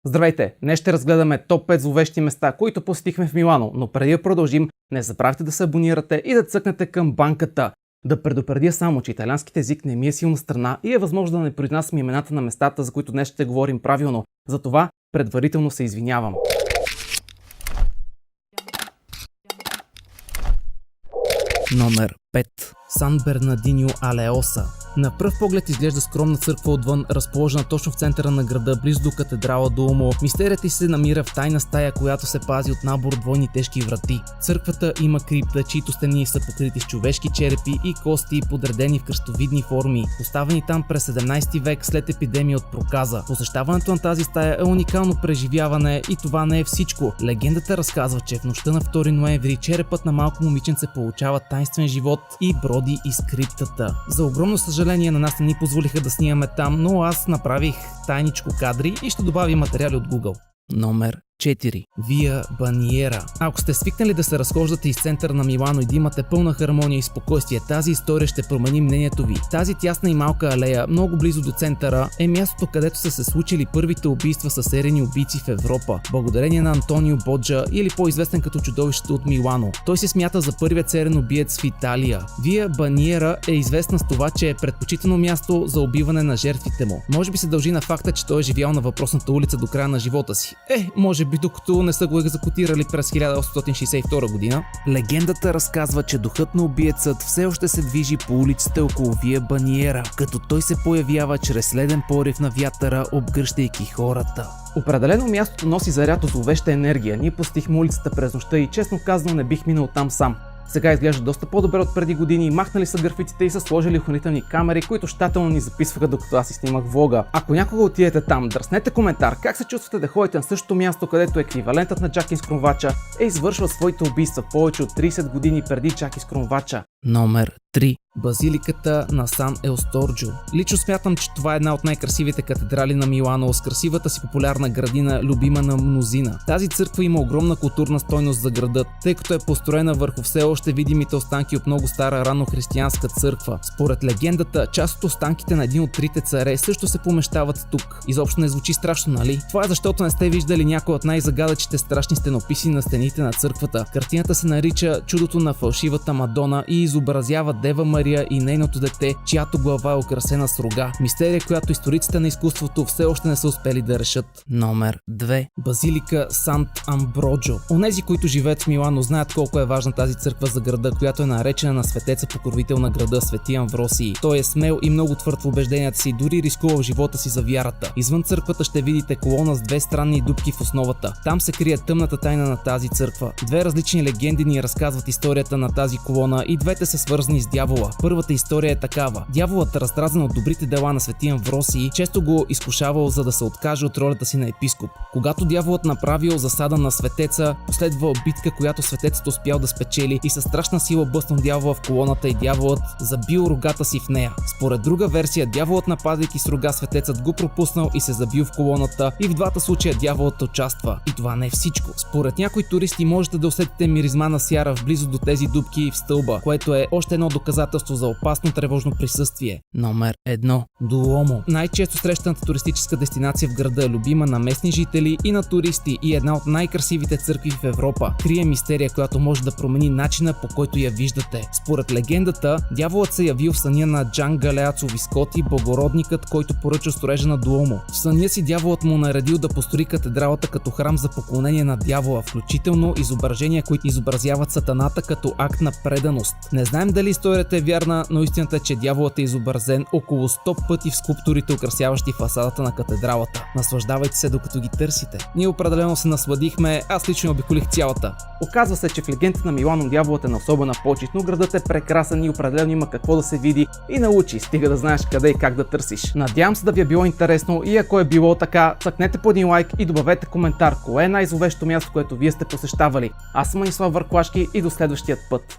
Здравейте! Днес ще разгледаме топ 5 зловещи места, които посетихме в Милано, но преди да продължим, не забравяйте да се абонирате и да цъкнете към банката. Да предупредя само, че италианският език не ми е силна страна и е възможно да не произнасям имената на местата, за които днес ще говорим правилно. Затова предварително се извинявам. Номер 5. Сан Бернардино Алеоса. На пръв поглед изглежда скромна църква отвън, разположена точно в центъра на града, близо до катедрала Дуомо. Мистерията й се намира в тайна стая, която се пази от набор от двойни тежки врати. Църквата има крипта, чието стени са покрити с човешки черепи и кости, подредени в кръстовидни форми, поставени там през 17 век след епидемия от проказа. Посещаването на тази стая е уникално преживяване и това не е всичко. Легендата разказва, че в нощта на 2 ноември черепът на малко момиченце получава тайнствен живот и броди из криптата. За огромно съжаление на нас не ни позволиха да снимаме там, но аз направих тайничко кадри и ще добавя материали от Google. Номер 4. Вия Баниера. Ако сте свикнали да се разхождате из центъра на Милано и да имате пълна хармония и спокойствие, тази история ще промени мнението ви. Тази тясна и малка алея, много близо до центъра, е мястото, където са се случили първите убийства с серийни убийци в Европа, благодарение на Антонио Боджа, или по-известен като чудовището от Милано. Той се смята за първият сериен убиец в Италия. Вия Баниера е известна с това, че е предпочитано място за убиване на жертвите му. Може би се дължи на факта, че той е живял на въпросната улица до края на живота си. Може би докато не са го екзекутирали през 1862 година. Легендата разказва, че духът на убиецът все още се движи по улиците около Вия Баниера, като той се появява чрез леден порив на вятъра, обгръщайки хората. Определено мястото носи заряд зловеща енергия. Ние посетихме улицата през нощта и честно казано не бих минал там сам. Сега изглежда доста по-добре от преди години, махнали са графитите и са сложили охранителни камери, които щателно ни записваха докато аз си снимах влога. Ако някога отидете там, дръснете коментар как се чувствате да ходите на същото място, където еквивалентът на Джаки Скромвача е извършвал своите убийства повече от 30 години преди Джаки Скромвача. Номер 3. Базиликата на Сан Елсторджо. Лично смятам, че това е една от най-красивите катедрали на Милано, с красивата си популярна градина, любима на мнозина. Тази църква има огромна културна стойност за града, тъй като е построена върху все още видимите останки от много стара ранохристиянска църква. Според легендата, част от останките на един от трите царе също се помещават тук. Изобщо не звучи страшно, нали? Това е защото не сте виждали някои от най-загадъчните страшни стенописи на стените на църквата. Картината се нарича Чудото на фалшивата Мадона и изобразява Дева Мария и нейното дете, чиято глава е украсена с рога. Мистерия, която историците на изкуството все още не са успели да решат. Номер 2. Базилика Сант Амброджо. Онези, които живеят в Милано, знаят колко е важна тази църква за града, която е наречена на светеца покровител на града, Свети Амвросий. Той е смел и много твърд в убежденията си, дори рискувал живота си за вярата. Извън църквата ще видите колона с две странни дупки в основата. Там се крие тъмната тайна на тази църква. Две различни легенди ни разказват историята на тази колона и двете са свързани с дявола. Първата история е такава. Дяволът, раздразен от добрите дела на Свети Амвросий, често го изкушавал, за да се откаже от ролята си на епископ. Когато дяволът направил засада на светеца, последвала битка, която светецът успял да спечели и със страшна сила бъснал дявола в колоната и дяволът забил рогата си в нея. Според друга версия, дяволът, нападайки с рога, светецът го пропуснал и се забил в колоната, и в двата случая дяволът участва. И това не е всичко. Според някои туристи можете да усетите миризма на сяра близо до тези дупки и в стълба, което е още едно доказателство за опасно тревожно присъствие. Номер 1. Дуомо. Най-често срещаната туристическа дестинация в града, любима на местни жители и на туристи и една от най-красивите църкви в Европа. Крие мистерия, която може да промени начина, по който я виждате. Според легендата, дяволът се явил в съня на Джан Галеацо Вискоти, благородникът, който поръча строежа на Дуомо. В съня си дяволът му наредил да построи катедралата като храм за поклонение на дявола, включително изображения, които изобразяват сатаната като акт на преданост. Не знаем дали историята е вярна, но истината е, че дяволът е изобразен около 100 пъти в скулптурите, украсяващи фасадата на катедралата. Наслаждавайте се, докато ги търсите. Ние определено се насладихме, аз лично обиколих цялата. Оказва се, че в легендата на Милано дяволът е на особена почит, но градът е прекрасен и определено има какво да се види и научи, стига да знаеш къде и как да търсиш. Надявам се да ви е било интересно и ако е било така, цъкнете по един лайк и добавете коментар, кое е най-зловещото място, което вие сте посещавали. Аз съм Анислав Върклашки и до следващия път.